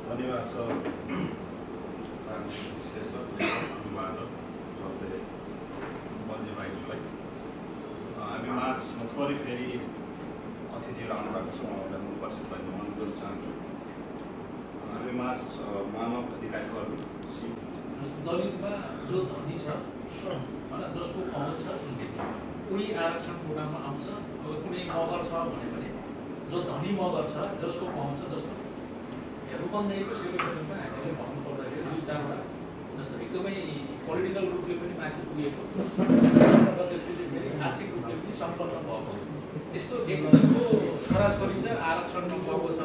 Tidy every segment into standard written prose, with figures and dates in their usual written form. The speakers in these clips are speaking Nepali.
धन्यवाद सर विश्लेषक अभिवादक सबले बल्ने भाइज्यूलाई हामी माझमा थोरै फेरि अतिथिहरू आउनु भएको छ उहाँहरूलाई म उपस्थित भएर अनुरोध गर्न चाहन्छु। हामी माझ मानव अधिकार कर्मी दलितमा जो धनी छ होइन जसको पहुँच छ उही आरक्षण कोटामा आउँछ। अब कुनै मगर छ भने पनि जो धनी मगर छ जसको पहुँच छ जस्तो रूपन्देहीको सेक्रेटरीमा हामीले भन्नु पर्दाखेरि दुई चारवटा जस्तो एकदमै पोलिटिकल रूपले पनि माथि पुगेको र त्यसले चाहिँ फेरि आर्थिक रूपले पनि सम्पन्न भएको यस्तो व्यक्तिको छोराछोरी चाहिँ आरक्षणमा गएको छ।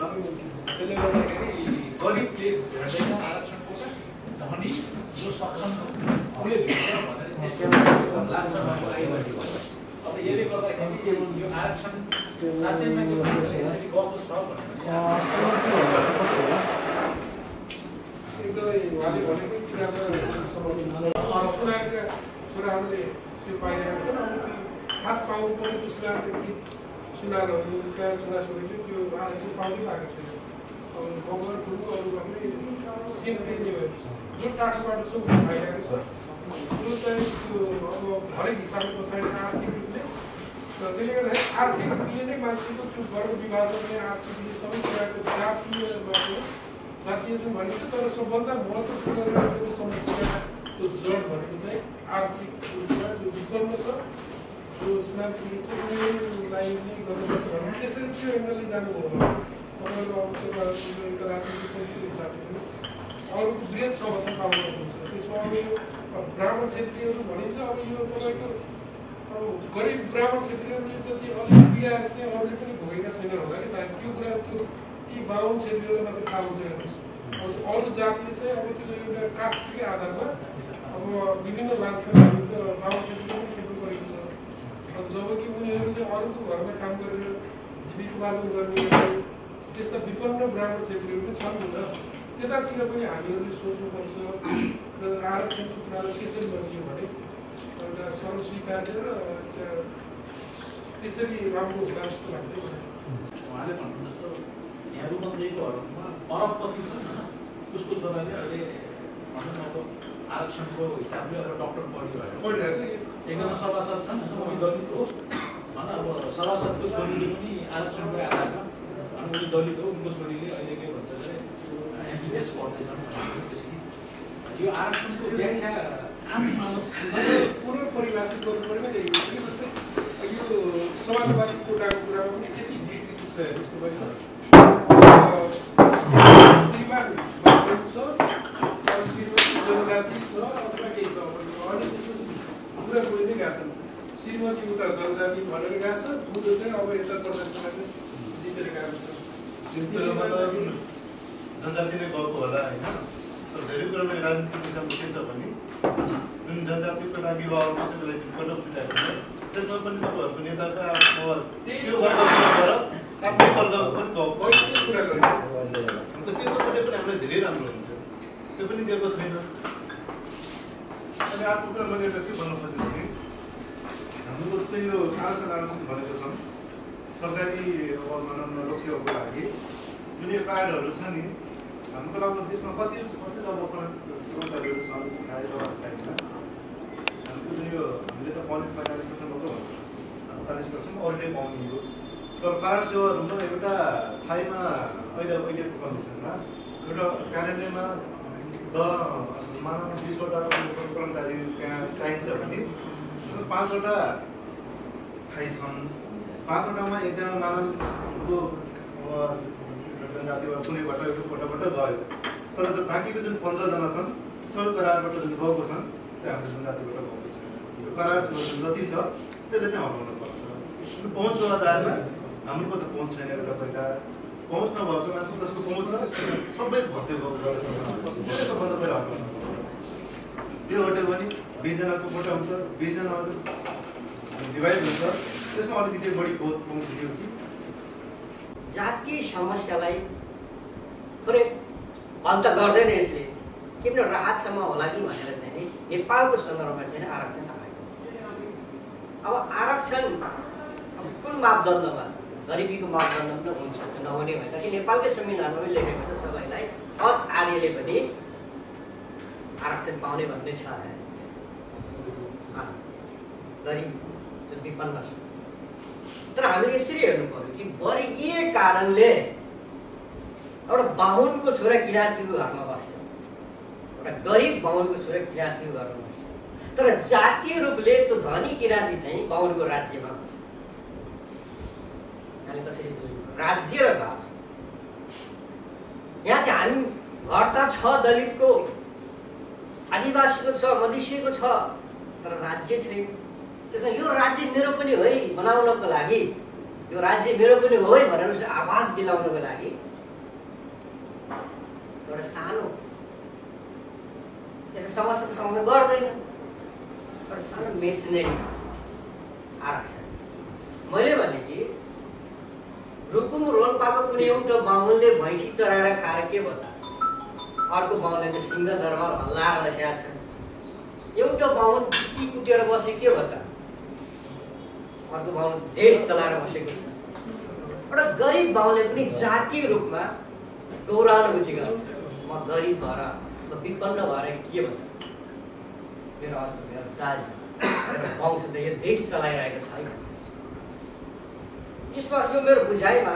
त्यसले गर्दाखेरि गरिबले भेट्दैन आरक्षणको छ धनी जो सक्षम उसले भेट्छ भनेर त्यस्तो लाग्छ मलाई आइरहेको छ। अब यसले गर्दाखेरि यो आरक्षण साँच्चैमा के भन्छ यसरी गएको छ भने एकदमै उहाँले भनेको कुरामा छोराहरूले त्यो पाइरहेका छन्। अब खास पाउनु पर्ने त्यो सुनारहरूका छोराछोरीले त्यो आरक्षण पाउनै पाएको छैन। अब मगर ठुलो अरू गर्ने सिमले भएको छ जो टाढोबाट छ उसले पाइरहेको छ। त्यो चाहिँ त्यो अब हरेक हिसाबले पछाडि आर्थिक रूपले त्यसले गर्दाखेरि आर्थिक रूपले नै मान्छेको त्यो वर्ग विभाजनले आर्थिक सबै कुराको जातीय जुन भनिन्छ तर सबभन्दा महत्त्वपूर्ण समस्याको जड भनेको चाहिँ आर्थिक जो विकल्प छ जो स्नान पीडित छ उनीहरूलाई नै गर्नुपर्छ भने त्यसरी त्यो एङ्गलले जानुभयो भने तपाईँको अब एउटा राजनीतिक हिसाबले पनि अरूको वृहत समर्थन पाउनु हुन्छ। त्यसमा अब यो ब्राह्मण क्षेत्रीहरू भनिन्छ। अब यो तपाईँको अब गरिब ब्राह्मण क्षेत्रीहरूले जति अलिक पीडा चाहिँ अरूले पनि भोगेका छैनन् होला कि सायद त्यो कुरा त्यो ती बाहुन क्षेत्रीहरूलाई मात्रै थाहा हुन्छ हेर्नुहोस्। अब अरू जातिले चाहिँ अब त्यो एउटा कास्टकै आधारमा अब विभिन्न लान्छनहरू त बाहुन क्षेत्रमा पनि खेल्नु परेको छ। जबकि उनीहरू चाहिँ अरूको घरमा काम गरेर जीविकोपार्जन गर्ने त्यस्ता विपन्न ब्राह्मण क्षेत्रीहरू पनि छन् नि त। त्यतातिर पनि हामीहरूले सोच्नुपर्छ र आरक्षणको कुरालाई त्यसरी गरिदियो भने एउटा सर्वस्वीकार्य र त्यसरी राम्रो होला जस्तो लाग्छ। उहाँले भन्नु जस्तो यहाँ रूपन्देहीकोहरूमा अरबपति छन् होइन उसको छोराले अहिले भनौँ न अब आरक्षणको हिसाबले अब डक्टर पढिरहेको छ। एकजना सभासद छन् उनी दलित हो होइन अब सभासदको छोरीले पनि आरक्षणको आधारमा अनि उनी दलित हो उनको छोरीले अहिले के भन्छ अरे एमबिबिएस पढ्दैछन् त्यसरी यो आरक्षणको व्याख्या आम मानिस पुनः परिभाषित गर्नु पर्ने जस्तै यो समाजवादी कोटाको कुरामा पनि यति विकृति छ जस्तो भयो। श्रीमान छ श्रीमती जनजाति छ अथवा केही छ अनि त्यसपछि कुरा बोलिँदै गएको छन्। श्रीमती उता जनजाति भनेर गएको छ बुझो चाहिँ अब यता प्रदेशमा चाहिँ जितेर गएको छ। जनजाति नै गएको होला होइन। तर धेरै कुरामा राजनीतिक हिसाबले के छ भने जुन जनजातिको लागि कसैको लागि कटअफ छुट्याएको छ त्यसमा पनि तपाईँहरूको नेताको त्यो वर्गबाट आफ्नै वर्ग पनि गएको कुरा गर्ने त्यो पनि हामीलाई धेरै राम्रो हुन्छ। त्यो पनि दिएको छैन। अनि अर्को कुरा मैले के भन्नु खोजेको थिएँ हाम्रो जस्तै यो आरक्षण भनेको छन् सरकारी अब भनौँ न लोकसेवाको लागि जुन यो कार्डहरू छ नि हाम्रो लागि त्यसमा कति अब कर्मचारीहरू छन् खाएर अवस्थामा हाम्रो जुन यो हामीले त 45% मात्रै भन्छ 45% अरूले पाउने हो। तर कारण सेवाहरूमा एउटा ठाउँमा अहिलेको कन्डिसनमा एउटा कार्यालयमा 20वटा कर्मचारी त्यहाँ चाहिन्छ भने 5वटा ठाउँ छन्। 5वटामा एकजना मानवको जनजातिबाट कुनैबाट एउटा कोटाबाट गयो तर त्यो बाँकीको जुन 15जना छन् सबै करारबाट जुन गएको छन् त्यो हाम्रो जनजातिबाट गएको छैन। यो करार जति छ त्यसले चाहिँ हटाउनु पर्छ। पहुँचको आधारमा हाम्रो त पहुँच छैन। एउटा पहिला पहुँच नभएको मान्छे जसको पहुँच छ सबै भर्ती भएको त्यसको भन्दा पहिला हटाउनु पर्छ। त्यो हट्यो भने 20जनाको कोटा हुन्छ 20जनाहरू डिभाइड हुन्छ त्यसमा अलिकति बढी पहुँच दियो कि जातीय समस्यालाई थोरै हल त गर्दैन यसले किन राहतसम्म होला कि भनेर चाहिँ नि नेपालको सन्दर्भमा चाहिँ आरक्षण आएको। अब आरक्षण कुन मापदण्डमा गरिबीको मापदण्ड पनि हुन्छ, नहुने होइन कि नेपालकै संविधानमा पनि लेखेको छ सबैलाई खस आर्यले पनि आरक्षण पाउने भन्ने छ। गरिब जुन विपन्न छ, तर हामीले यसरी हेर्नु पर्यो कि वर्गीय कारणले एउटा बाहुनको छोरा किराँतीको घरमा बस्छ, एउटा गरिब बाहुनको छोरा किराँतीको घरमा बस्छ, तर जातीय रूपले त्यो धनी किराँती चाहिँ बाहुनको राज्यमा बस्छ। हामीले कसरी बुझ्नु राज्य र गाउँ? यहाँ चाहिँ हामी घर त छ, दलितको, आदिवासीको छ, मधेसीको छ, तर राज्य छैन। त्यसमा यो राज्य मेरो पनि हो है बनाउनको लागि, यो राज्य मेरो पनि हो है भनेर उसले आवाज दिलाउनको लागि एउटा सानो यस्तो समस्या त समाधान गर्दैन, एउटा सानो मेसिनरी आरक्षण। मैले भने कि रुकुम रोल्पाको कुनै एउटा बाहुनले भैँसी चराएर खाएर के भयो त? अर्को बाहुनले त सिंह दरबार हल्लाएर बसेको छ। एउटा बाहुन टिकी कुटेर बसे के भयो त? अर्को बाहुन देश चलाएर बसेको छ। एउटा गरिब बाहुनले पनि जातीय रूपमा गौरवानुभूति गर्छ, म गरिब भएर विपन्न भएर के भयो त? मेरो अर्को मेरो दाजु मेरो वंश त यो देश चलाइरहेको छ है। यसमा यो मेरो बुझाइमा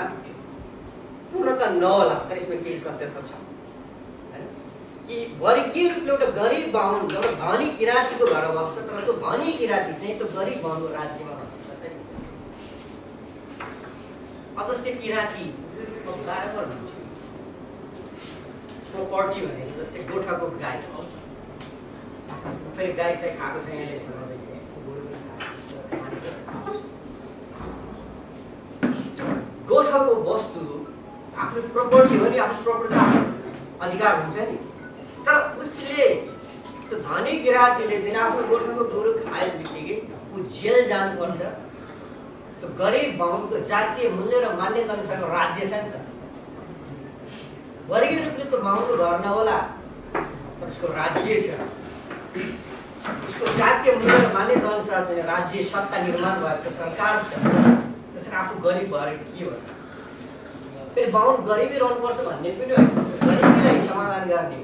पूर्णता नहोला, तर यसमा केही सत्यता छ कि वर्गीय रूपले एउटा गरिब बाहुन एउटा धनी किराँतीको घरमा बस्छ, तर त्यो धनी किराँती चाहिँ त्यो गरिब बाहुनको राज्यमा बस्छ। कसरी? जस्तै किराँती प्रोपर्टी भनेको जस्तै गोठाको गाई, फेरि गाई चाहिँ खाएको छ यहाँले गोठाको वस्तु आफ्नो प्रोपर्टी हो नि, आफ्नो प्रोपर्टी अधिकार हुन्छ नि, तर उसले त्यो धनी किराँतीले चाहिँ आफ्नो गोठाको गोरु खाए बित्तिकै ऊ जेल जानुपर्छ। त्यो गरिब बाहुनको जातीय मूल्य र मान्यता अनुसारको राज्य छ नि त। वर्गीय रूपले त्यो बाहुनको घर नहोला, तर उसको राज्य छ, उसको जातीय मूल्य र मान्यता अनुसार चाहिँ राज्य सत्ता निर्माण भएको छ, सरकार छ। त्यसरी आफू गरिब भएर के हो? फेरि बाहुन गरिबी रहनुपर्छ भन्ने पनि होइन, गरिबीलाई समाधान गर्ने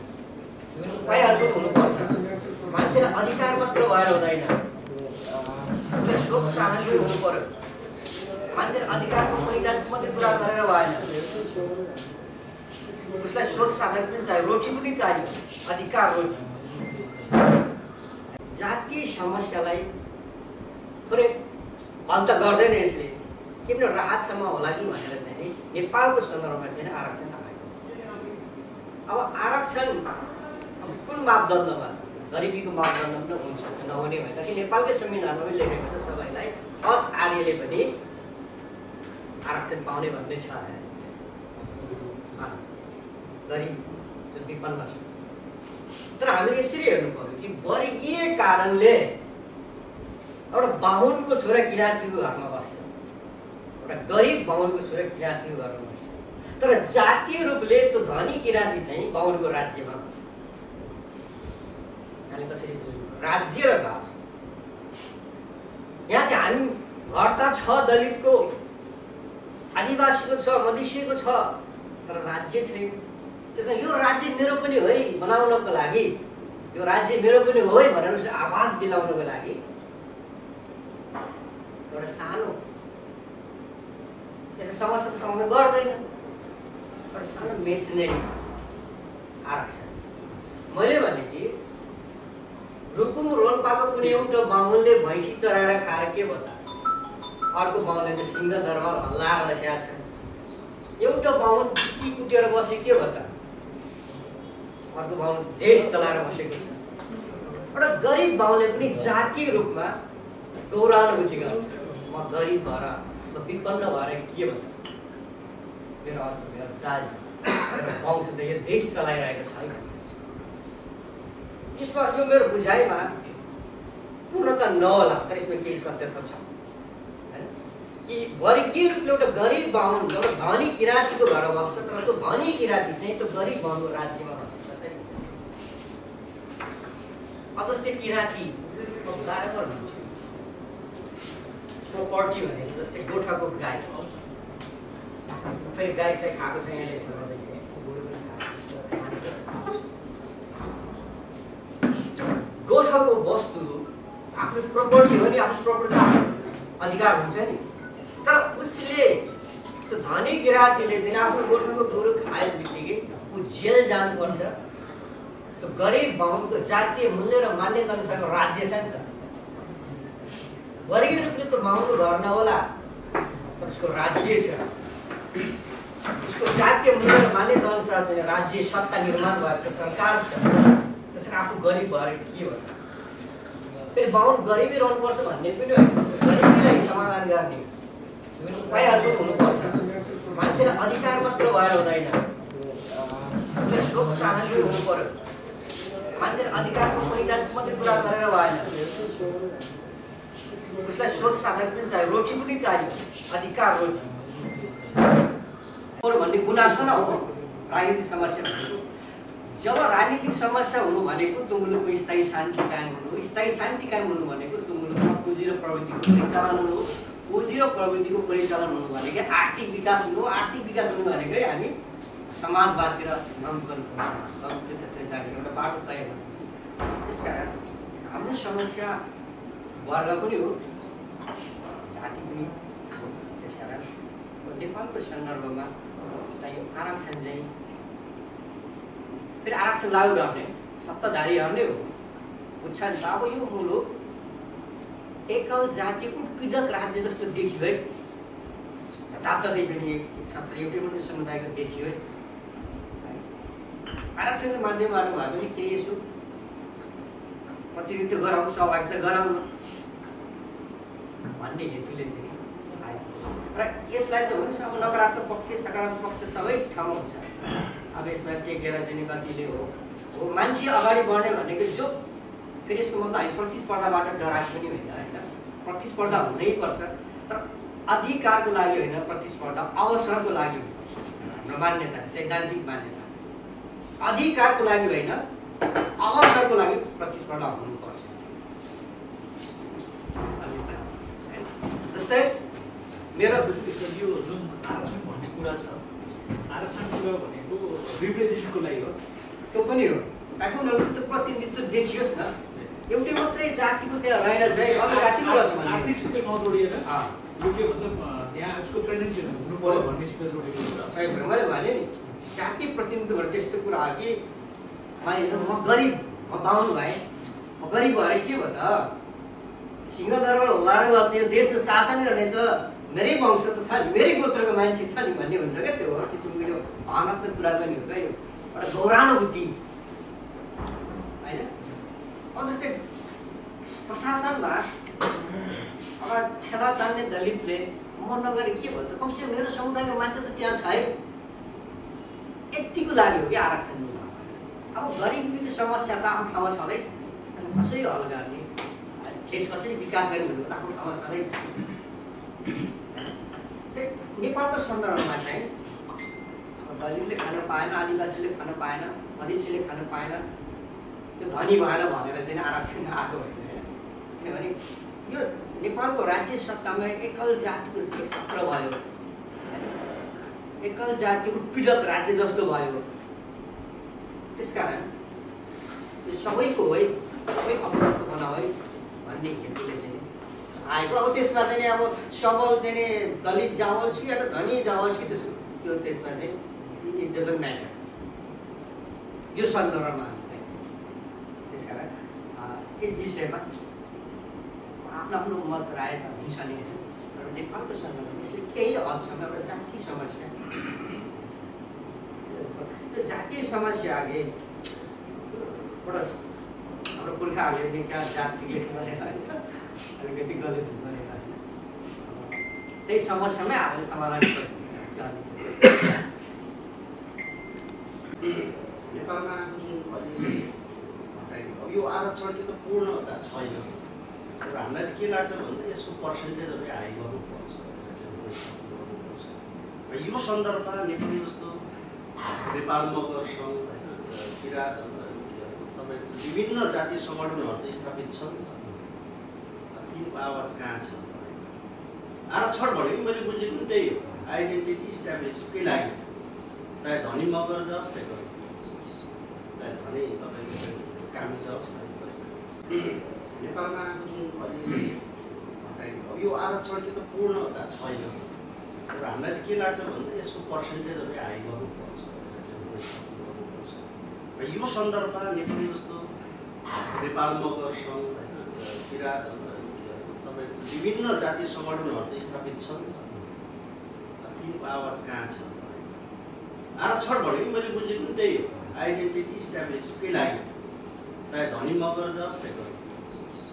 उपायहरू पनि हुनुपर्छ। मान्छेलाई अधिकार मात्र भएर हुँदैन, सोच साधन पनि हुनु पर्यो। मान्छेले अधिकारको पहिचान मात्रै पुरा गरेर भएन, उसलाई सोच साधन पनि चाहियो, रोटी पनि चाहियो, अधिकार रोटी। जातीय समस्यालाई थोरै हल त गर्दैन यसले, के पनि राहतसम्म होला कि भनेर चाहिँ नि नेपालको सन्दर्भमा चाहिँ आरक्षण आएको। अब आरक्षण कुन मापदण्डमा? गरिबीको मापदण्ड पनि हुन्छ, नहुने होइन कि नेपालकै संविधानमा पनि लेखेको छ सबैलाई खस आर्यले पनि आरक्षण पाउने भन्ने छ। गरिब जुन विपन्न छ, तर हामीले यसरी हेर्नु पर्यो कि वर्गीय कारणले एउटा बाहुनको छोरा किराँतीको घरमा बस्छ, एउटा गरिब बाहुनको छोरा किराँतीको घरमा बस्छ, तर जातीय रूपले त्यो धनी किराँती चाहिँ बाहुनको राज्यमा बस्छ। हामीले कसरी बुझ्नु राज्य र गाउँ? यहाँ चाहिँ हामी घर त छ, दलितको, आदिवासीको छ, मधेसीको छ, तर राज्य छैन। त्यसमा यो राज्य मेरो पनि हो है बनाउनको लागि, यो राज्य मेरो पनि हो है भनेर उसले आवाज दिलाउनको लागि एउटा सानो यस्तो समस्या त समाधान गर्दैन, एउटा सानो मेसिनरी आरक्षण। मैले भने कि रुकुम रोल्पाको कुनै एउटा बाहुनले भैँसी चराएर खाएर के भयो त? अर्को बाहुनले त सिंह दरबार हल्लाएर बसेको छ। एउटा बाहुन टिकी कुटेर बसे के भयो त? अर्को बाहुन देश चलाएर बसेको छ। एउटा गरिब बाहुनले पनि जातीय रूपमा गौरवानुभूति गर्छ, म गरिब भएर विपन्न भएर के भयो त? मेरो अर्को मेरो दाजु मेरो वंश त यो देश चलाइरहेको छ है। यसमा यो मेरो बुझाइमा पूर्णता नहोला, तर यसमा केही सत्यता छ कि वर्गीय रूपले एउटा गरिब बाहुन एउटा धनी किराँतीको घरमा बस्छ, तर त्यो धनी किराँती चाहिँ त्यो गरिब बाहुनको राज्यमा बस्छ। कसरी? जस्तै किराँती प्रोपर्टी भनेको जस्तै गोठाको गाई, फेरि गाई साई खाएको छ यहाँले गोठाको वस्तु आफ्नो प्रपर्टी हो नि, आफ्नो प्रभुता अधिकार हुन्छ नि। तर उसले त्यो धनी गिरातीले चाहिँ आफ्नो गोठाको गोरु खाए बित्तिकै ऊ जेल जानुपर्छ। त्यो गरिब बाहुनको जातीय मूल्य र मान्यता अनुसारको राज्य छ नि त। वर्गीय रूपले त्यो बाहुनको घर नहोला तर उसको राज्य छ, उसको जातीय मूल्य र मान्यता अनुसार चाहिँ राज्य सत्ता निर्माण भएको छ, सरकार छ। त्यसरी आफू गरिब भएर के भयो? फेरि बाहुन गरिबी रहनुपर्छ भन्ने पनि होइन, गरिबीलाई समाधान गर्ने उपायहरू पनि हुनुपर्छ। मान्छेलाई अधिकार मात्र भएर हुँदैन, उसलाई सोच साधन पनि हुनु पर्यो। मान्छेले अधिकारको पहिचान मात्रै पुरा गरेर भएन, उसलाई सोच साधन पनि चाहियो, रोटी पनि चाहियो, अधिकार रोटी भन्ने गुनासो नहोस् राजनीतिक समस्या भनेको। जब राजनीतिक समस्या हुनु भनेको त्यो मुलुकको स्थायी शान्ति कायम हुनु, स्थायी शान्ति कायम हुनु भनेको त्यो मुलुकमा पुँजी र प्रवृत्तिको परिचालन हुनु, पुँजी र प्रवृत्तिको परिचालन हुनु भनेकै आर्थिक विकास हुनु, आर्थिक विकास हुनु भनेकै हामी समाजवादतिर गम गर्नुपर्छ, एउटा बाटो तय गर्नु। त्यसकारण हाम्रो समस्या वर्ग पनि हो, जाति पनि हो। त्यसकारण नेपालको सन्दर्भमा यो आरक्षण चाहिँ फेरि आरक्षण लागू गर्ने सत्ताधारीहरू नै हो, बुझ्छ नि त। अब यो मुलुक एकल जाति उत्पीडक राज्य जस्तो देखियो है, जताततै पनि एक छत्र एउटै मात्रै समुदायको देखियो है। आरक्षणको माध्यमबाट भए पनि केही यसो प्रतिनिधित्व गराउनु, सहभागिता गराउनु भन्ने हेतुले चाहिँ आयो। र यसलाई चाहिँ हुन्छ अब नकारात्मक पक्ष सकारात्मक पक्ष सबै ठाउँमा हुन्छ। अब यसमा टेकेर चाहिँ कतिले हो मान्छे अगाडि बढ्ने भनेको जो फेरि यसको मतलब हामी प्रतिस्पर्धाबाट डराएको पनि होइन, होइन प्रतिस्पर्धा हुनैपर्छ, तर अधिकारको लागि होइन प्रतिस्पर्धा, अवसरको लागि हुनुपर्छ। हाम्रो मान्यता सैद्धान्तिक मान्यता अधिकारको लागि होइन अवसरको लागि प्रतिस्पर्धा हुनुपर्छ। जस्तै मेरो यो जुन आरक्षण भन्ने कुरा छ, आरक्षण कुरा भनेको रिप्रेजेन्टेटिभको लागि हो, त्यो पनि हो ताकि उनीहरूको त्यो प्रतिनिधित्व देखियोस् न। एउटै मात्रै जातिको त्यहाँ रहेन चाहिँ अरू जातिको रहेछ भने आर्थिकसित नजोडिएर यो के मतलब यहाँ उसको प्रेजेन्टेसन हुनु पर्यो भन्नेसित जोडेको कुरा। सही भयो, मैले भने नि जाति प्रतिनिधित्वबाट त्यस्तो कुरा हो कि म गरिब, म बाहुन भएँ, म गरिब भएर के भयो त सिंहदरबार हल्लाएर बस्ने यो देशको शासन गर्ने त मेरै वंश त छ नि, मेरै गोत्रको मान्छे छ नि भन्ने हुन्छ क्या। त्यो हो किसिमको यो भावनात्मक कुरा पनि हो क्या, यो एउटा गौरवानुभूति होइन। अब जस्तै प्रशासनमा अब ठेला तान्ने दलितले म नगरे के भयो त, कमसेकम मेरो समुदायको मान्छे त त्यहाँ छ है, यतिको लागि हो कि आरक्षण दिनु। अब गरिबीको समस्या त आफ्नो ठाउँमा छँदैछ, अनि कसरी हल गर्ने, देश कसरी विकास गर्ने भन्नु आफ्नो ठाउँमा छँदैछ। नेपालको सन्दर्भमा चाहिँ दलितले खान पाएन, आदिवासीले खान पाएन, मधेसीले खान पाएन, त्यो धनी भएन भनेर चाहिँ आरक्षण आएको होइन। किनभने यो नेपालको राज्य सत्तामा एकल जातिको एक सत्र भयो, एकल जाति उत्पीडक राज्य जस्तो भयो। त्यसकारण यो सबैको है, सबै अपराध बनाऊ है भन्ने हेतुले चाहिँ आएको। अब त्यसमा चाहिँ अब सबल चाहिँ दलित जाओस् कि एउटा धनी जाओस् कि त्यो त्यसमा चाहिँ इट डजन्ट म्याटर यो सन्दर्भमा। त्यसकारण यस विषयमा आफ्नो आफ्नो मत राय त हुन्छ नि, तर नेपालको सन्दर्भमा यसले केही हदसम्म एउटा जातीय समस्या, त्यो जातीय समस्या अघि एउटा हाम्रो पुर्खाहरूले पनि कहाँ जात क्रिएट गरेर अलिकति गलत गरेर त्यही समस्यामै हामीले समाधान गर्छ। नेपालमा यो आरक्षणको त पूर्णता छैन र हामीलाई त के लाग्छ भन्दा यसको पर्सेन्टेजहरू हाई गर्नुपर्छ र यो सन्दर्भमा नेपाली जस्तो नेपाल मगर सङ्घ होइन किराँत तपाईँको विभिन्न जातीय सङ्गठनहरू त स्थापित छन्, तिनको आवाज कहाँ छ? आरक्षण भनेको मैले बुझेको पनि त्यही हो, आइडेन्टिटी इस्टाब्लिसकै लागि चाहे धनी मगर जाओस् चाहे गरिब जाओस्, चाहे धनी तपाईँको कामी जाओस् नेपालमा आएको जुन अब यो आरक्षण के त पूर्णता छैन र हामीलाई त के लाग्छ भन्दा यसको पर्सेन्टेज अलिक हाई गर्नुपर्छ र यो सन्दर्भमा नेपाली जस्तो नेपाल मगर सङ्घ होइन किराँत तपाईँको विभिन्न जातीय सङ्गठनहरू त स्थापित छन् तिनको आवाज कहाँ छ? आरक्षण भनेको मैले बुझेको पनि त्यही हो, आइडेन्टिटी इस्टाब्लिसकै लागि चाहे धनी मगर जाओस् चाहे गरिब जाओस्,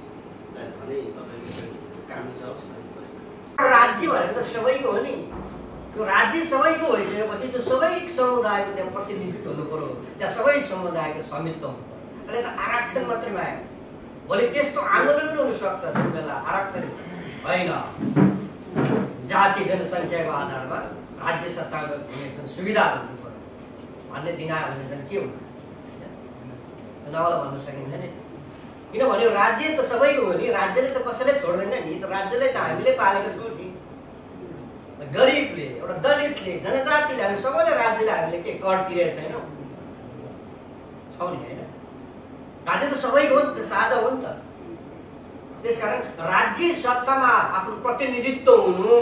चाहे धनी तपाईँको कामी जाओस्। राज्य भनेको त सबैको हो नि, त्यो राज्य सबैको भइसकेपछि त्यो सबै समुदायको त्यहाँ प्रतिनिधित्व हुनु पर्यो, त्यहाँ सबै समुदायको स्वामित्व हुनु पर्यो। अहिले त आरक्षण मात्रै आएको छ, भोलि त्यस्तो आन्दोलन पनि हुनसक्छ जुन बेला आरक्षण होइन जाति जनसङ्ख्याको आधारमा राज्य सत्ताको हुने सुविधाहरू हुनु पर्यो भन्ने दिन आयो भने चाहिँ के हुन्छ नहोला भन्न सकिन्छ नि। किनभने राज्य त सबैको हो नि, राज्यले त कसैले छोड्दैन नि, त राज्यलाई त हामीले पालेको छौँ नि। गरिबले, एउटा दलितले, जनजातिले, हामी सबैले राज्यले हामीले के कर तिरेको छैनौँ छौँ नि होइन। राज्य त सबैको हो नि त, साझा हो नि त। त्यसकारण राज्य सत्तामा आफ्नो प्रतिनिधित्व हुनु,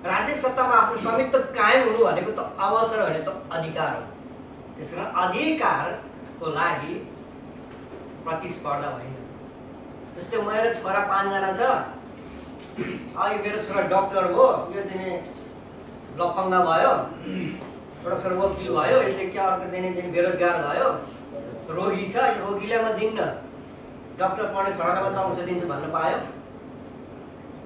राज्य सत्तामा आफ्नो स्वामित्व कायम हुनु भनेको त अवसर भने त अधिकार हो। त्यसकारण अधिकारको लागि प्रतिस्पर्धा होइन। जस्तै मेरो छोरा 5 जना छ, अहिले मेरो छोरा डक्टर हो, यो चाहिँ लफङ्गा भयो, एउटा छोरा वकिल भयो, यसले क्या अर्को चाहिँ बेरोजगार भयो, रोगी छ, रोगीलाई म दिन्न, डक्टर पढ्ने छोरालाई म अंश दिन्छु भन्न पायो।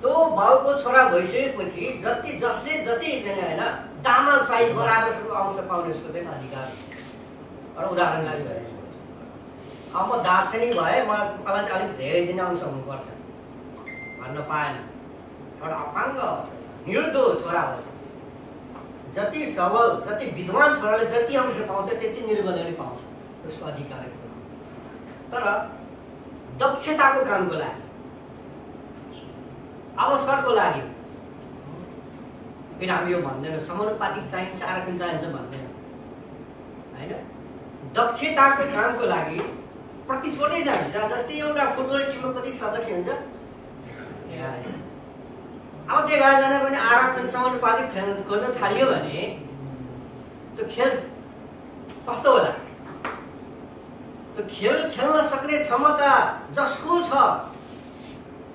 त्यो बाउको छोरा भइसकेपछि जति जसले जति चाहिँ होइन दामासाई बराबरको अंश पाउने उसको चाहिँ अधिकार। एउटा उदाहरण लागि भने अब म दार्शनिक भए मलाई चाहिँ अलिक धेरै चाहिँ अंश हुनुपर्छ भन्न पाएन। एउटा अपाङ्ग अवस्था निर्दो छोरा हो, जति सबल जति विद्वान छोराले जति अंश पाउँछ त्यति निर्बलले पनि पाउँछ, उसको अधिकार। तर दक्षताको कामको लागि, अवसरको लागि फेरि हामी यो भन्दैन समानुपातिक चाहिन्छ आरक्षण चाहिन्छ भन्दैन होइन। दक्षताको कामको लागि प्रतिस्पर्धै चाहिन्छ। जस्तै एउटा फुटबल टिममा कति सदस्य हुन्छ, अब 11 जना पनि आरक्षण समानुपातिक खोज्न थाल्यो भने त्यो खेल कस्तो होला? त्यो खेल खेल्न सक्ने क्षमता जसको छ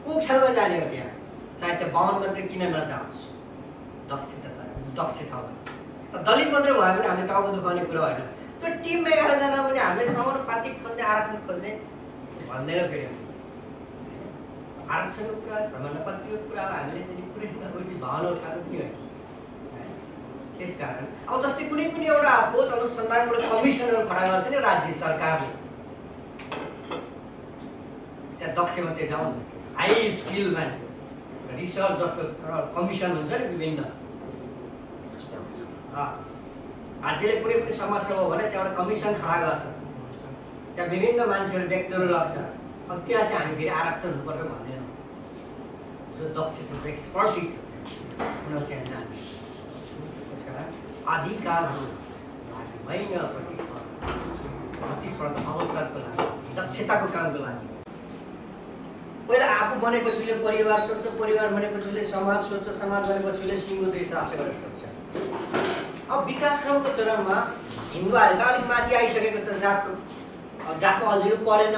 ऊ खेल्न जाने हो त्यहाँ, चाहे त्यो 52 मात्रै किन नजाओस्, दक्षता चाहियो, दक्ष छ भने। तर दलित मात्रै भयो भने हामीले टाउको दुखाउने कुरा होइन। त्यो टिममा 11 जना पनि हामीले समानुपातिक खोज्ने आरक्षण खोज्ने भन्दैन। फेरि आरक्षणको कुरा समानुपातिकको कुरा हामीले चाहिँ कुनै कुनै भावना उठाएको थियो। त्यसकारण अब जस्तै कुनै पनि एउटा खोज अनुसन्धानबाट कमिसनहरू खडा गर्छ नि राज्य सरकारले, त्यहाँ दक्ष मात्रै जाउँछ, हाई स्किल मान्छे, रिसर्च जस्तो कमिसन हुन्छ नि विभिन्न राज्यले कुनै पनि समस्या हो भने त्यहाँ एउटा कमिसन खडा गर्छ, त्यहाँ विभिन्न मान्छेहरू व्यक्तिहरू लाग्छ। अब त्यहाँ चाहिँ हामी फेरि आरक्षण हुनुपर्छ भन्दैन, जो दक्ष छ एक्सपर्टिज छ उनीहरू त्यहाँ जान्छ। त्यसकारण अधिकारहरू होइन, प्रतिस्पर्धा अवसरको लागि, दक्षताको कामको लागि। पहिला आफू बनेपछिले परिवार सोच्छ, परिवार बनेपछिले समाज सोच्छ, समाज बनेपछिले सिङ्गो देश राष्ट्र गरेर सोच्छ। अब विकासक्रमको चरणमा हिन्दूहरू त अलिक माथि आइसकेको छ, जातमा अल्झिनु परेन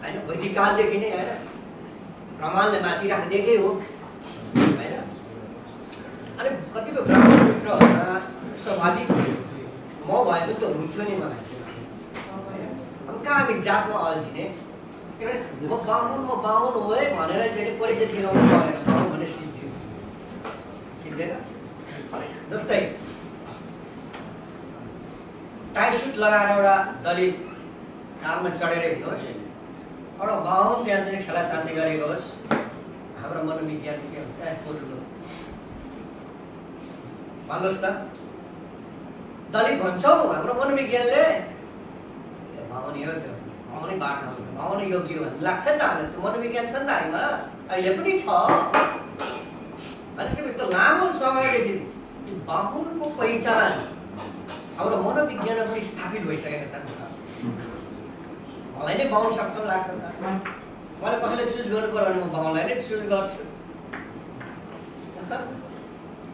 होइन। वैदिक कालदेखि नै होइन प्रमाणले माथि राखिदिएकै हो होइन। अनि कतिपय ब्राह्मण मित्रहरूमा स्वाभाविक म भएको त हुन्थ्यो नि मलाई होइन। अब कहाँ हामी जातमा अल्झिने, किनभने म बाहुन हो है भनेर चाहिँ परिचय दिलाउनु परेन, बाहुन भने सिक्दैन। जस्तै टाई सुट लगाएर एउटा दलित काममा चढेर हिँड्नुहोस्, एउटा बाहुन त्यहाँ चाहिँ खेला तान्ने गरेको होस्, हाम्रो मनोविज्ञान के हुन्छ भन्नुहोस् त। दलित भन्छौँ हाम्रो मनोविज्ञानले बाहुन हो, त्यो बाहुनै बाटो छ, बाहुनै योग्य हो भन्ने लाग्छ नि त हामीलाई। त्यो मनोविज्ञान छ नि त हामीमा, अहिले पनि छ। भनेपछि त लामो समयदेखि बाहुनको पहिचान हाम्रो मनोविज्ञानमा पनि स्थापित भइसकेका छन्। मलाई नै बाहुन सक्षम लाग्छ त, मलाई कसैले चुज गर्नु पर्यो भने म बाहुनलाई नै चुज गर्छु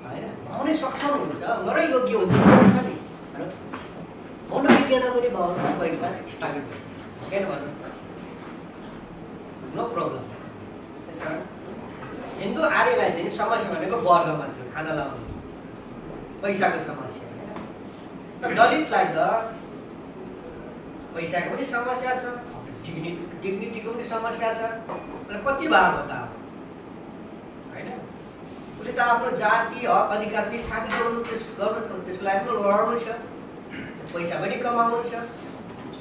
होइन। बाहुनै सक्षम हुन्छ र योग्य हुन्छ नि। मनोविज्ञानमा पनि बाहुनको पहिचान स्थापित भइसकेको छ, किन भन्नुहोस् त, नो प्रब्लम। त्यस कारण हिन्दू आर्यलाई चाहिँ समस्या भनेको वर्ग मात्र, खाना लाउनु, पैसाको समस्या होइन। तर दलितलाई त पैसाको पनि समस्या छ, डिग्निटीको पनि समस्या छ। र कति भाग हो त अब होइन? उसले त आफ्नो जाति हक अधिकार स्थापित गर्नु छ, त्यसको लागि पनि लड्नु छ, पैसा पनि कमाउनु छ।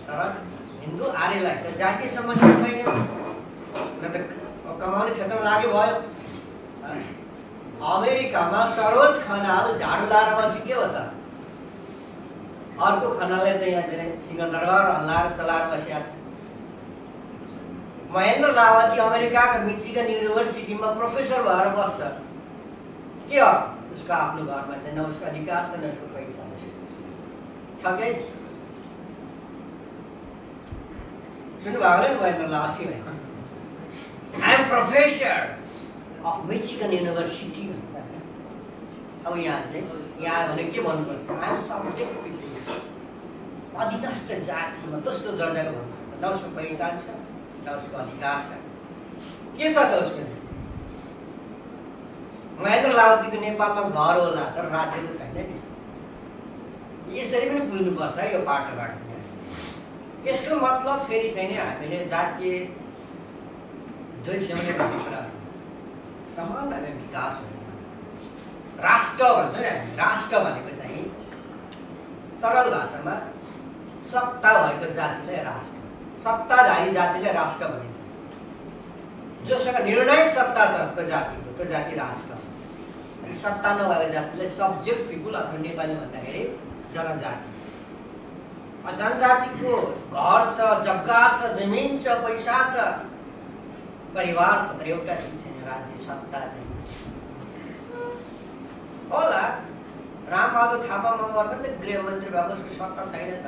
तर हिन्दू आर्यलाई त जातीय समस्या छैन, न त कमाउने क्षेत्रमा लाग्यो भयो। अमेरिकामा सरोज खनाल झाडु लाएर बसी के हो त, अर्को खनालले त यहाँ चाहिँ सिकन्दरगढ हल्लाएर चलाएर बसिया छ। महेन्द्र लावती अमेरिकाको मिचिगन युनिभर्सिटीमा प्रोफेसर भएर बस्छ, के हो उसको आफ्नो घरमा चाहिँ न उसको अधिकार छ न उसको पहिचान छ कि? सुन्नुभयो होला नि महेन्द्र लावती भाइ, I am professor of Michigan university भन्छ। अब यहाँ चाहिँ यहाँ भने के भन्नुपर्छ, आई एम सब्जेक्ट अधिकांश जातिमा दोस्रो दर्जाको भन्नुपर्छ, न उसको पहिचान छ न उसको अधिकार छ, के छ त उसको? महेन्द्र लावतीको नेपालमा घर होला तर राज्य त छैन नि। यसरी पनि बुझ्नुपर्छ यो पाटोबाट। यसको मतलब फेरि चाहिँ नि हामीले जातीय द्वेष ल्याउने भन्ने कुराहरू समान खाले विकास हुन्छ। राष्ट्र भन्छ नि हामी, राष्ट्र भनेको चाहिँ सरल भाषामा सत्ता भएको जातिलाई राष्ट्र, सत्ताधारी जातिलाई राष्ट्र भनिन्छ। जोसँग निर्णायक सत्ता छ त्यो जातिको, त्यो जाति राष्ट्र। अनि सत्ता नभएको जातिलाई सब्जेक्ट पिपुल अथवा नेपाली भन्दाखेरि जनजाति। जनजातिको घर छ, जग्गा छ, जमिन छ, पैसा छ, परिवार छ, तर एउटा चिज छैन, राज्य सत्ता छैन। होला रामबहादुर थापा मगर पनि त गृहमन्त्री भएको, उसको सत्ता छैन त।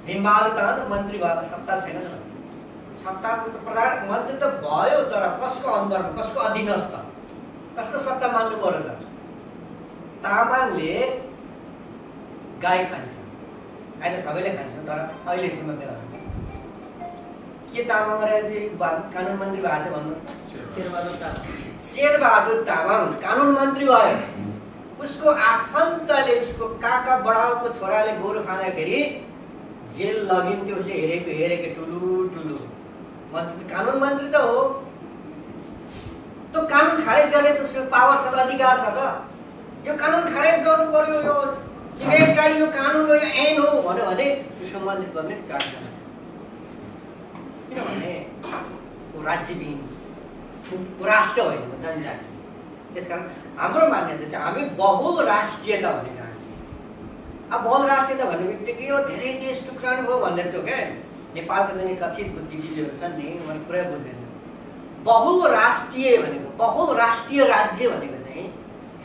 भीमबहादुर त मन्त्री भएको, सत्ता छैन त। सत्ताको त प्रधानमन्त्री त भयो, तर कसको अन्दरमा, कसको अधीनस्थ, कसको सत्ता मान्नु पर्यो त? तामाङले गाई खान्छ, गाई त सबैले खान्छौँ, तर अहिलेसम्म मेरो के तामाङ कानुन मन्त्री भएको थियो भन्नुहोस् त? शेरबहादुर तामाङ कानुन मन्त्री भयो। उसको आफन्तले, उसको काका बडाउको छोराले गोरु खाँदाखेरि जेल लगिन्थ्यो, उसले हेरेको ठुलो ठुलो मन्त्री, कानुन मन्त्री त हो। त्यो कानुन खारेज गर्ने त पावर छ त, अधिकार छ त। यो कानुन खारेज गर्नु पर्यो, यो विवेककारी, यो कानुन हो, यो ऐन हो भन्यो भने उसको मन्त्री बन्ने चान्स छ। किनभने ऊ राज्यविहीन, ऊ राष्ट्र होइन, जनजाति। त्यसकारण हाम्रो मान्यता चाहिँ हामी बहुल राष्ट्रियता भनेको हामी। अब बहुल राष्ट्रियता भन्ने बित्तिकै यो धेरै देश टुक्राउनु भयो भन्ने त्यो क्या नेपालको चाहिँ कथित बुद्धिजीवीहरू छन् नि, उनीहरू पुरै बुझ्दैन। बहुल राष्ट्रिय भनेको, बहुल राष्ट्रिय राज्य भनेको चाहिँ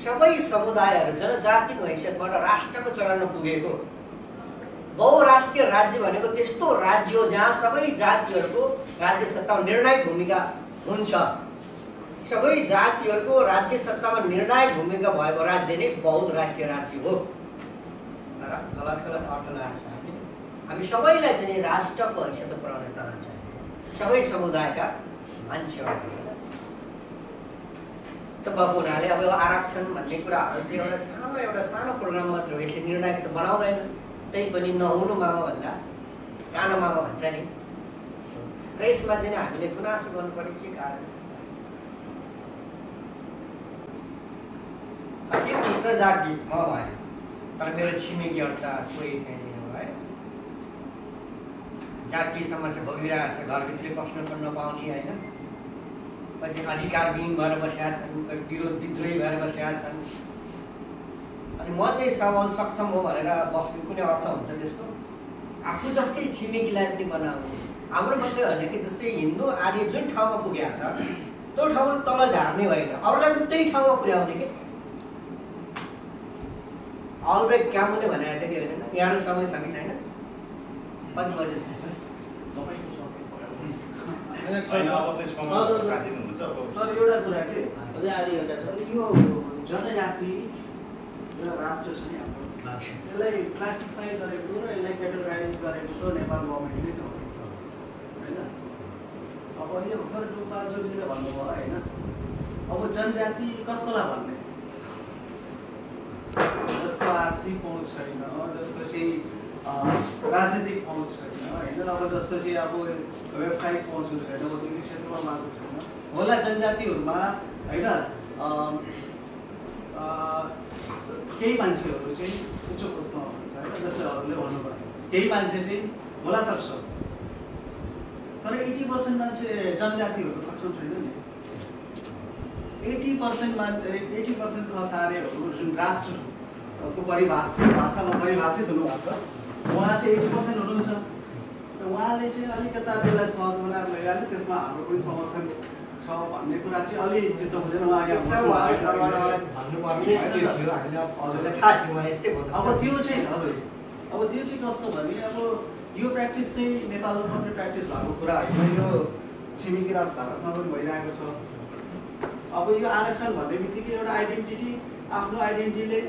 सबै समुदायहरू जनजातिको हैसियतबाट राष्ट्रको चरणमा पुगेको। बहुराष्ट्रिय राज्य भनेको त्यस्तो राज्य हो जहाँ सबै जातिहरूको राज्य सत्तामा निर्णायक भूमिका हुन्छ। सबै जातिहरूको राज्य सत्तामा निर्णायक भूमिका भएको राज्य नै बहुराष्ट्रिय राज्य हो। तर गलत गलत अर्थ लगाएको छ हामीले। हामी सबैलाई चाहिँ राष्ट्रको हैसियत पुर्याउन चाहन्छ, सबै समुदायका मान्छेहरू। त भएको हुनाले अब आरक्षण भन्ने कुराहरू एउटा सानो प्रोग्राम मात्र हो, यसले निर्णायक त बनाउँदैन। त्यही पनि नहुनु मामा भन्दा कानो मामा भन्छ नि। र यसमा चाहिँ हामीले गुनासो गर्नुपर्ने के कारण छ? के हुन्छ जाति म भएन, तर मेरो छिमेकीहरूता कोही चाहिँ है जातीय समस्या भोगिरहेको छ, घरभित्रै बस्न पनि नपाउने होइन, पछि अधिकारविहीन भएर बसेका छन्, विरोध विद्रोही भएर बसेका छन्। अनि म चाहिँ सबल सक्षम हो भनेर बस्नु कुनै अर्थ हुन्छ त्यसको? आफू जस्तै छिमेकीलाई पनि बनाउनु। हाम्रो मात्रै होइन कि जस्तै हिन्दू आर्य जुन ठाउँमा पुगेको छ त्यो ठाउँमा तल झार्ने होइन, अरूलाई पनि त्यही ठाउँमा पुर्याउने के। अल्ब्रेक्ट क्यामुले भनेको थियो कि होइन, यहाँ समय छ कि छैन, कति बजे छ तपाईँको समय होइन, अब चाहिँ समय काटिनुहुन्छ अब। सर एउटा कुरा के अझै आधी घन्टा छ, यो जनजाति एउटा राष्ट्र छ नि हाम्रो, यसलाई क्लासिफाई गरेको र यसलाई क्याटेगोराइज गरेको त नेपाल गभर्मेन्टले नै हो होइन। अब अहिले भर्खर रूपमा जोगीले भन्नुभयो होइन, अब जनजाति कसलाई भन्ने, जसको आर्थिक पहुँच छैन, जसको चाहिँ राजनीतिक पहुँच छैन होइन, अब जस्तो चाहिँ अब व्यावसायिक पहुँचहरू छैन, औद्योगिक क्षेत्रमा मात्र छैन, होला जनजातिहरूमा होइन। केही मान्छेहरू चाहिँ उच्च पोस्टमा हुनुहुन्छ होइन, जस्तै अरूले भन्नुभयो, केही मान्छे चाहिँ होला सक्छ, तर 80% मान्छे जनजातिहरू सक्षम छैन नि। 80% खसारेहरू जुन राष्ट्रको भाषामा परिभाषित हुनुभएको छ, उहाँ चाहिँ 80% हुनुहुन्छ। र उहाँले चाहिँ अलिकता त्यसलाई सहज बनाएर लैजाने, त्यसमा हाम्रो पनि समर्थन छ भन्ने कुरा चाहिँ अलि चित्त बुझेर उहाँ अब त्यो चाहिँ हजुर, अब त्यो चाहिँ कस्तो भने अब यो प्र्याक्टिस चाहिँ नेपालमा मात्रै प्र्याक्टिस भएको कुरा होइन, यो छिमेकी राष्ट्र भारतमा पनि भइरहेको छ। अब यो आरक्षण भन्ने बित्तिकै एउटा आइडेन्टिटी, आफ्नो आइडेन्टिटीलाई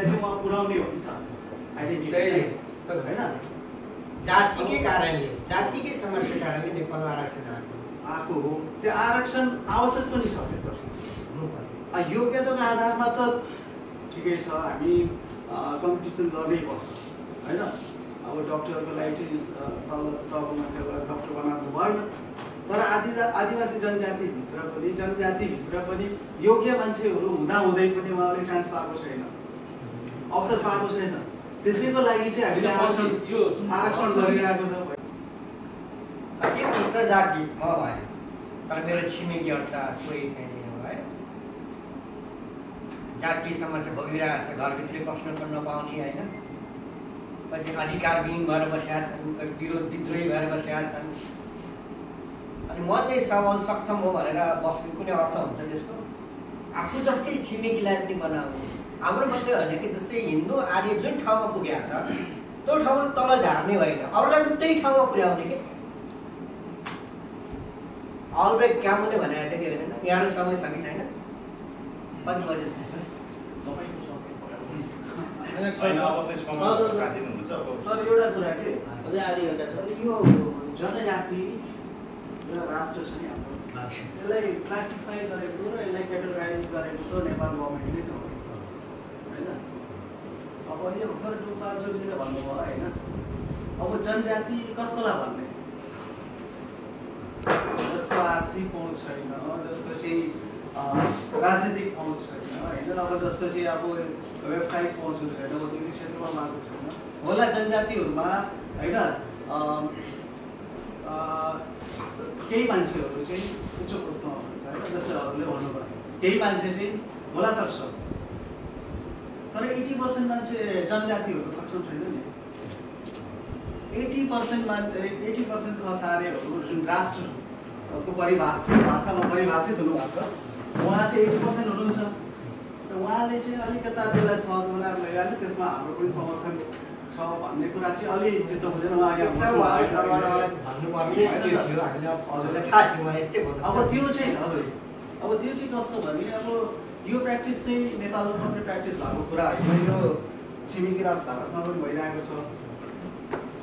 चाहिँ उहाँ पुर्याउने हो नि त, आइडेन्टिटी होइन। जातिकै कारणले, जातिकै समस्याको कारणले नेपालमा आरक्षण आएको हो। त्यो आरक्षण आवश्यक पनि छ सर, योग्यताको आधारमा त ठिकै छ, हामी कम्पिटिसन गर्नै पर्छ होइन। अब डक्टरको लागि चाहिँ तलको मान्छेलाई डक्टर बनाउनु भएन, तर आदिवासी जनजातिभित्र पनि योग्य मान्छेहरू हुँदाहुँदै पनि उहाँले चान्स पाएको छैन, अवसर पाएको छैन। त्यसैको लागि चाहिँ हामीले आरक्षण गरिरहेको छ। के हुन्छ जाति म भएँ, तर मेरो छिमेकीहरू त कोही छैन है, जातीय समस्या भोगिरहेको छ, घरभित्रै बस्न पनि नपाउने होइन, पछि अधिकारविहीन भएर बसेका छन्, विद्रोही भएर बसेका छन्। अनि म चाहिँ सबल सक्षम हो भनेर बस्नु कुनै अर्थ हुन्छ त्यसको? आफू जस्तै छिमेकीलाई पनि बनाउनु। हाम्रो मात्रै होइन कि जस्तै हिन्दू आर्य जुन ठाउँमा पुगेको छ त्यो ठाउँमा तल झार्ने होइन, अरूलाई पनि त्यही ठाउँमा पुर्याउने के। अल्ब्रेक्ट क्यामुले भनेको थियो कि होइन, यहाँ समय छ कि छैन, कति बजे छ तपाईँको समय होइन, अब चाहिँ समय काटिनुहुन्छ अब। सर एउटा कुरा के अझै आधी घन्टा छ, यो जनजाति एउटा राष्ट्र छ नि हाम्रो, यसलाई क्लासिफाई गरेको र यसलाई क्याटेगोराइज गरेको त नेपाल गभर्मेन्टले नै हो होइन। अब अहिले भर्खर रूपमा जोगीले भन्नुभयो होइन, अब जनजाति कसलाई भन्ने, जसको आर्थिक पहुँच छैन, जसको चाहिँ राजनीतिक पहुँच छैन होइन, अब जस्तो चाहिँ अब व्यावसायिक पहुँचहरू छैन, औद्योगिक क्षेत्रमा मात्र छैन, होला जनजातिहरूमा होइन। केही मान्छेहरू चाहिँ उच्च पोस्टमा हुनुहुन्छ होइन, जस्तै अरूले भन्नुभयो, केही मान्छे चाहिँ होला सक्छ, तर 80% मान्छे जनजातिहरू सक्षम छैन नि। 80% खसारेहरू जुन राष्ट्रको भाषामा परिभाषित हुनुभएको छ, उहाँ चाहिँ 80% हुनुहुन्छ। र उहाँले चाहिँ अलिकता त्यसलाई सहज बनाएर लैजाने, त्यसमा हाम्रो पनि समर्थन छ भन्ने कुरा चाहिँ अलि चित्त बुझेर उहाँ यहाँ अब त्यो चाहिँ हजुर, अब त्यो चाहिँ कस्तो भने अब यो प्र्याक्टिस चाहिँ नेपालमा मात्रै प्र्याक्टिस भएको कुरा होइन, यो छिमेकी राष्ट्र भारतमा पनि भइरहेको छ।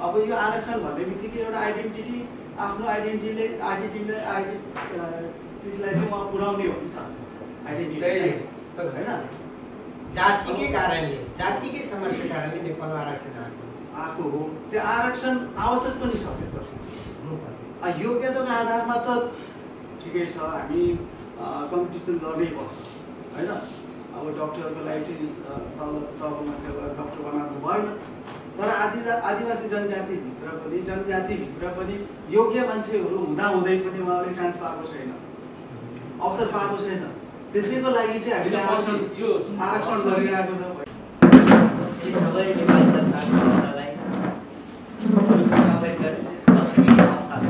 अब यो आरक्षण भन्ने बित्तिकै एउटा आइडेन्टिटी, आफ्नो आइडेन्टिटीलाई चाहिँ उहाँ पुर्याउने हो नि त, आइडेन्टिटी होइन। जातिकै कारणले, जातिकै समस्याको कारणले नेपालमा आरक्षण आएको हो। त्यो आरक्षण आवश्यक पनि छ सर, योग्यताको आधारमा त ठिकै छ, हामी कम्पिटिसन गर्नै पर्छ होइन। अब डक्टरको लागि चाहिँ तलको मान्छेलाई डक्टर बनाउनु भएन, तर आदिवासी जनजातिभित्र पनि योग्य मान्छेहरू हुँदाहुँदै पनि उहाँले चान्स पाएको छैन, अवसर पाएको छैन। त्यसैको लागि चाहिँ हामीले आरक्षण गरिरहेको छ। सबै नेपाली जनतालाई सबैको असुविधा अवस्था छ,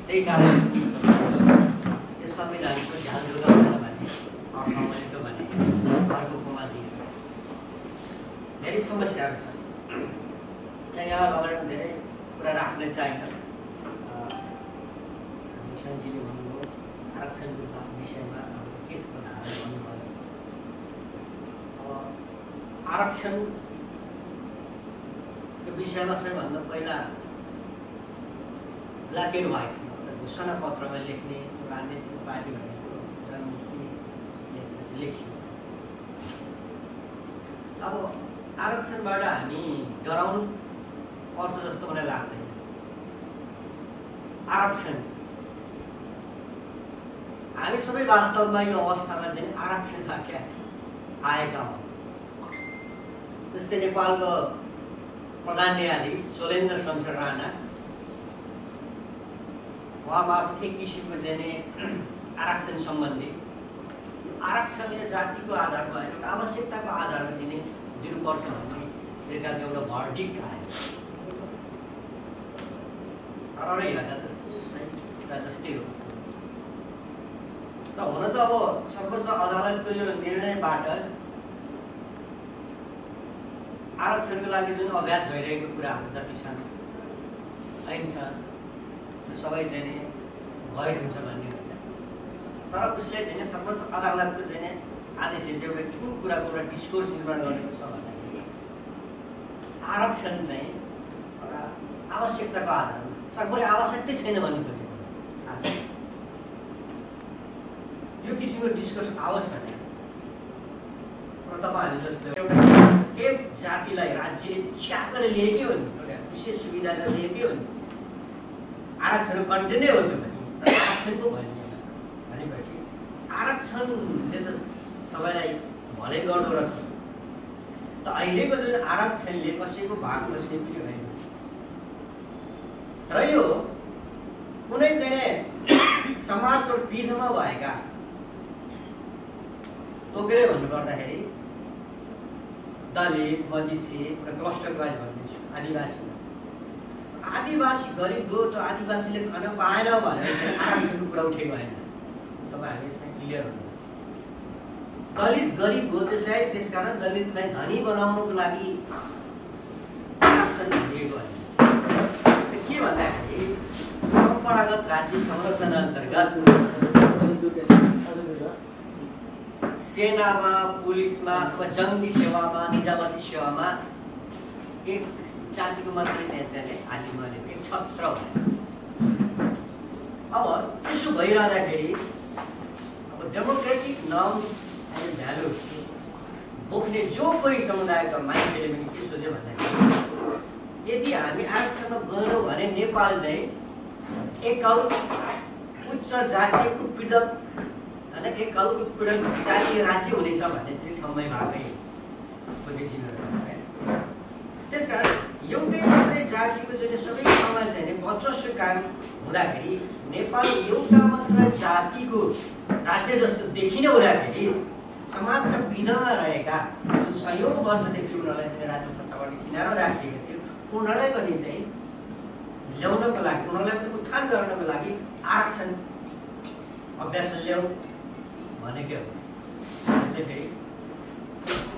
त्यही कारण संविधानको ध्यान जोगाउन भने अर्थमन्त्रीको भने अर्कोमा दिएको धेरै समस्याहरू छन्। त्यहाँ यहाँ अगाडिमा धेरै कुरा राख्न चाहिन्छ। भूषणजीले भन्नुभयो आरक्षणको विषयमा केस बनाएर भन्नुभयो। अब आरक्षणको विषयमा सबैभन्दा पहिला ब्ल्याक एन्ड व्हाइट घोषणा पत्रमा लेख्ने राजनीतिक पार्टी भनेको जनमुक्ति लेखियो। अब आरक्षणबाट हामी डराउनु पर्छ जस्तो मलाई लाग्दैन। आरक्षण हामी सबै वास्तवमा यो अवस्थामा चाहिँ आरक्षणबाट आएका हौँ। जस्तै नेपालको प्रधान न्यायाधीश शैलेन्द्र शमशेर राणा उहाँमार्फत एक किसिमको चाहिँ आरक्षण सम्बन्धी आरक्षणले जातिको आधारमा एउटा आवश्यकताको आधारमा दिनुपर्छ भन्ने प्रकारको एउटा भर्डिक्ट आयो। सररै हेर्दा त जस्तै हो। त हुन त अब सर्वोच्च अदालतको यो निर्णयबाट आरक्षणको लागि जुन अभ्यास भइरहेको कुराहरू जति छन् ऐन छ सबै चाहिँ भइड हुन्छ भन्ने होइन। तर उसले चाहिँ सर्वोच्च अदालतको चाहिँ आदेशले चाहिँ एउटा कुन कुराको एउटा डिस्कोर्स निर्माण गरेको छ भन्दाखेरि आरक्षण चाहिँ एउटा आवश्यकताको आधारमा सबैले आवश्यकतै छैन भन्ने खोजेको आशा यो किसिमको डिस्कोर्स आवश्यक भन्ने छ। र तपाईहरु जस्तो एउटा एक जातिलाई राज्यले च्याकेर लिएकै हो नि, एउटा विशेष सुविधा लिएकै हो नि, आरक्षणको कन्टेन्टै हो त्यो पनि, तर आरक्षणको भएन भनेपछि आरक्षणले त सबैलाई भलै गर्दो रहेछ। त अहिलेको जुन आरक्षणले कसैको भाग बस्ने पनि होइन र यो कुनै चाहिँ समाजको विधमा भएका तोकेरै भन्नुपर्दाखेरि दलित, मधेसी, एउटा क्लस्टर वाइज भनिदिन्छु, आदिवासी गरिब गयो त आदिवासीले खान पाएन भनेर आरक्षणको कुरा उठेको होइन। तपाईहरुले यसमा क्लियर हुनुहुन्छ। दलित गरिब गयो त्यसकारण दलितलाई धनी बनाउनको लागि आरक्षण दिएको होइन। के भन्दाखेरि परम्परागत राज्य संरचना अन्तर्गत सेनामा, पुलिसमा अथवा जङ्गी सेवामा, निजामती सेवामा एक जातिको मात्रै नेताले हालिमाले एक छत्र भयो। अब त्यसो भइरहँदाखेरि अब डेमोक्रेटिक नर्म एन्ड भ्यालु बोक्ने जो कोही समुदायका मान्छेले पनि के सोच्यो भन्दाखेरि यदि हामी आरक्षणमा गएनौँ भने नेपाल चाहिँ एकल उच्च जातीय उत्पीडक होइन एकल उत्पीडक जातीय राज्य हुनेछ भन्ने चाहिँ ठाउँमै भएकै त्यसकारण एउटै मात्रै जातिको चाहिँ सबै ठाउँमा चाहिँ वर्चस्व कायम हुँदाखेरि नेपाल एउटा मात्र जातिको राज्य जस्तो देखिने हुँदाखेरि समाजका विधमा रहेका जुन सयौं वर्षदेखि उनीहरूलाई चाहिँ राज्य सत्ताबाट किनारा राखिएको थियो उनीहरूलाई पनि चाहिँ ल्याउनको लागि, उनीहरूलाई पनि उत्थान गर्नको लागि आरक्षण अभ्यास ल्याऊ भनेको हो। फेरि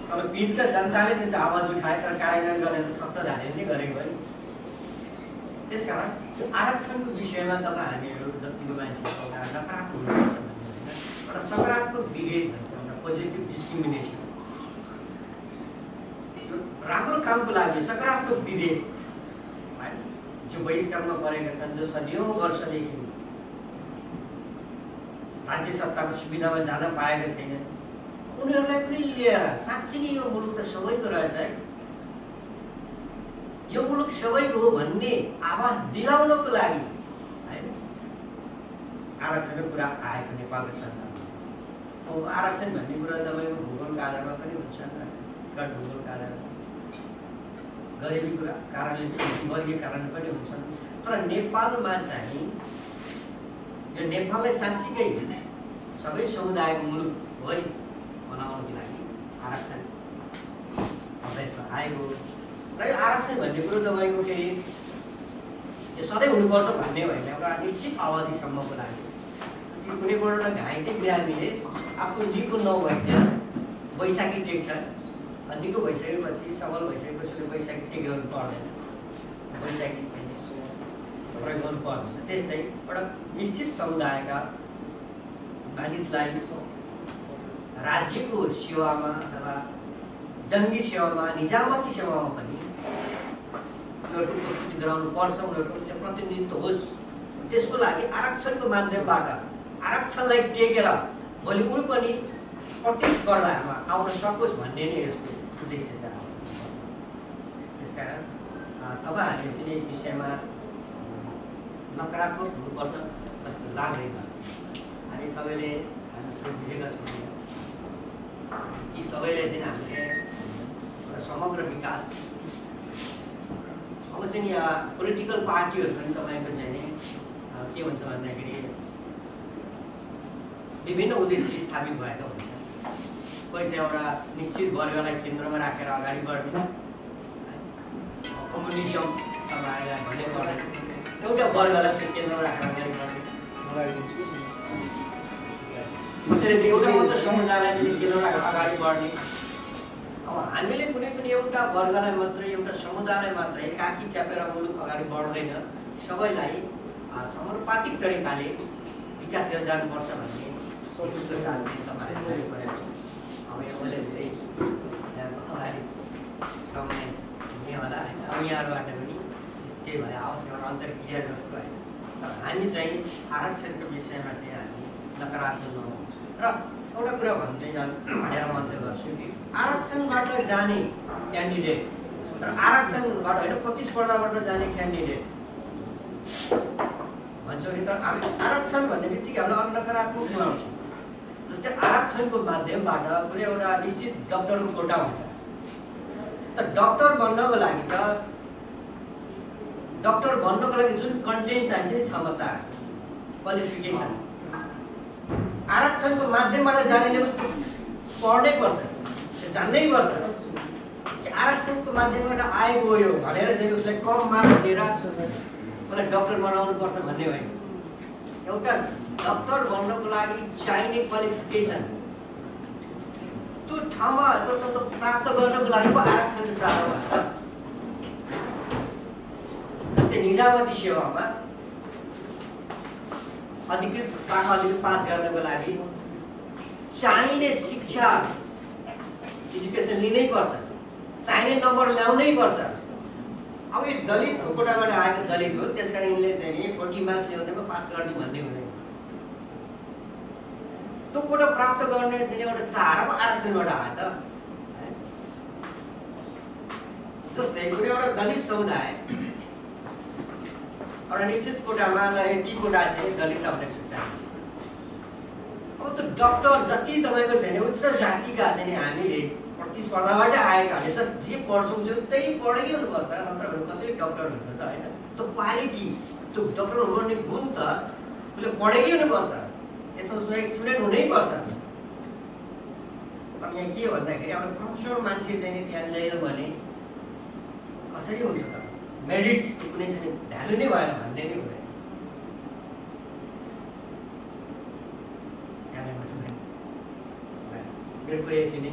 अब पीडित जनताले चाहिँ आवाज उठाए तर कार्यान्वयन गर्ने त सत्ताधारीले नै गरेको हो नि। त्यसकारण आरक्षणको विषयमा तपाईँ हामीहरू जतिको मान्छेको एउटा नकारात्मक हुनुपर्छ भन्ने होइन, एउटा सकारात्मक विभेद भन्छ, एउटा पोजिटिभ डिस्क्रिमिनेसन, राम्रो कामको लागि सकारात्मक विभेद जो बहिष्कारमा परेका छन्, जो सदियौं वर्षदेखि राज्य सत्ताको सुविधामा जान पाएका छैनन् उनीहरूलाई पनि लिएर साँच्चै नै यो मुलुक त सबैको रहेछ है, यो मुलुक सबैको हो भन्ने आवाज दिलाउनको लागि हैन आरक्षणको कुरा आएको नेपालको सन्दर्भमा। आरक्षण भन्ने कुरा तपाईँको भूगोलको आधारमा पनि हुन्छ, विकट भूगोलको आधारमा, गरिबीको कारणले, वर्गीय कारण पनि हुन्छन्। तर नेपालमा चाहिँ यो नेपाललाई साँच्चीकै सबै समुदायको मुलुक है बनाउनको लागि आरक्षण अभ्यासमा आएको र यो आरक्षण भन्ने कुरो तपाईँको केही यो सधैँ हुनुपर्छ भन्ने होइन, एउटा निश्चित अवधिसम्मको लागि कि कुनै एउटा घाइते बिरामीले आफ्नो निको नभइदिए बैशाखी टेक्छ, निको भइसकेपछि सबल भइसकेपछि बैशाखी टेक्नु पर्दैन, बैशाखी चाहिँ प्रयोग गर्नु पर्दैन। त्यस्तै एउटा निश्चित समुदायका मानिसलाई राज्यको सेवामा अथवा जङ्गी सेवामा, निजामती सेवामा पनि उनीहरूको प्रस्तुति गराउनु पर्छ, उनीहरूको चाहिँ प्रतिनिधित्व होस्। त्यसको लागि आरक्षणको माध्यमबाट आरक्षणलाई टेकेर भोलि उनी पनि प्रतिस्पर्धामा आउन सकोस् भन्ने नै यसको उद्देश्य छ। त्यसकारण तपाईँहरूले चाहिँ यस विषयमा नकारात्मक हुनुपर्छ जस्तो लाग्दैन। हामी सबैले हामी सबै बुझेका छौँ कि सबैले चाहिँ हामीले समग्र विकास अब चाहिँ यहाँ पोलिटिकल पार्टीहरू पनि तपाईँको चाहिँ नि के हुन्छ भन्दाखेरि विभिन्न उद्देश्य स्थापित भएका हुन्छ। कोही चाहिँ एउटा निश्चित वर्गलाई केन्द्रमा राखेर अगाडि बढ्ने, कम्युनिजम तपाईँलाई भन्ने गर्दैन, एउटा वर्गलाई केन्द्रमा राखेर अगाडि बढ्ने, कसैले चाहिँ एउटा मात्र समुदायलाई चाहिँ केन्द्रमा राखेर अगाडि बढ्ने। अब हामीले कुनै पनि एउटा वर्गलाई मात्रै, एउटा समुदायलाई मात्रै काखी च्यापेर मुलुक अगाडि बढ्दैन, सबैलाई समानुपातिक तरिकाले विकास गरेर जानुपर्छ भन्ने सोचको साथले तपाईँहरूले गरेको। अब यो मैले धेरै समय हुने होला होइन, अब यहाँबाट पनि केही भए आओस् एउटा अन्तर्क्रिया जस्तो होइन। तर हामी चाहिँ आरक्षणको विषयमा चाहिँ हामी नकारात्मक नहुन्छ। र एउटा कुरा भन्दै भनेर मान्दै गर्छु कि आरक्षणबाट जाने क्यान्डिडेट र आरक्षणबाट होइन प्रतिस्पर्धाबाट जाने क्यान्डिडेट भन्छौँ नि, तर हामी आरक्षण भन्ने बित्तिकै हामीलाई नकारात्मक बनाउँछ। जस्तै आरक्षणको माध्यमबाट कुनै एउटा निश्चित डक्टरको कोटा हुन्छ, तर डक्टर बन्नको लागि त डक्टर बन्नको लागि जुन कन्टेन्ट चाहिन्छ नि, क्षमता, क्वालिफिकेसन, आरक्षणको माध्यमबाट जानेले पनि पढ्नै पर्छ, जान्नै पर्छ। आरक्षणको माध्यमबाट आएको यो भनेर चाहिँ उसलाई कम मार्क्स दिएर उसलाई डक्टर बनाउनु पर्छ भन्ने होइन। एउटा डक्टर बन्नको लागि चाहिने क्वालिफिकेसन त्यो ठाउँमा त्यो प्राप्त गर्नको लागि पो आरक्षणको साह्रो भन्छ। जस्तै निजामती सेवामा अधिकृत शाखा अधिकृत पास गर्नको लागि चाहिने शिक्षा एजुकेसन लिनै पर्छ, चाहिने नम्बर ल्याउनै पर्छ। अब यो दलित कोटाबाट आएको दलित हो, त्यस कारण यिनले चाहिँ नि 40 मार्क्स ल्याउँदैमा पास गर्ने भन्ने हुँदैन। त्यो कोटा प्राप्त गर्ने चाहिँ एउटा सहारा पो आरक्षणबाट आयो त। जस्तै कुनै एउटा दलित समुदाय एउटा निश्चित कोटामा यति कोटा चाहिँ दलितलाई भने छुट्टा। अब त्यो डक्टर जति तपाईँको चाहिँ उच्च जातिका चाहिँ हामीले प्रतिस्पर्धाबाट आएकाले चाहिँ जे पढ्छौँ त्यही पढेकै हुनुपर्छ, नत्र भने कसरी डक्टर हुन्छ त होइन। त्यो क्वालिटी, त्यो डक्टर हुनुपर्ने गुण त उसले पढेकै हुनुपर्छ, यसमा उसमा एक्सपिरियन्स हुनैपर्छ। तर यहाँ के भन्दाखेरि अब कमजोर मान्छे चाहिँ नि त्यहाँ ल्यायो भने कसरी हुन्छ त, मेरिट कुनै चाहिँ भ्यालु नै भएन भन्ने नै हुँदैन। मेरो कुरा यति नै।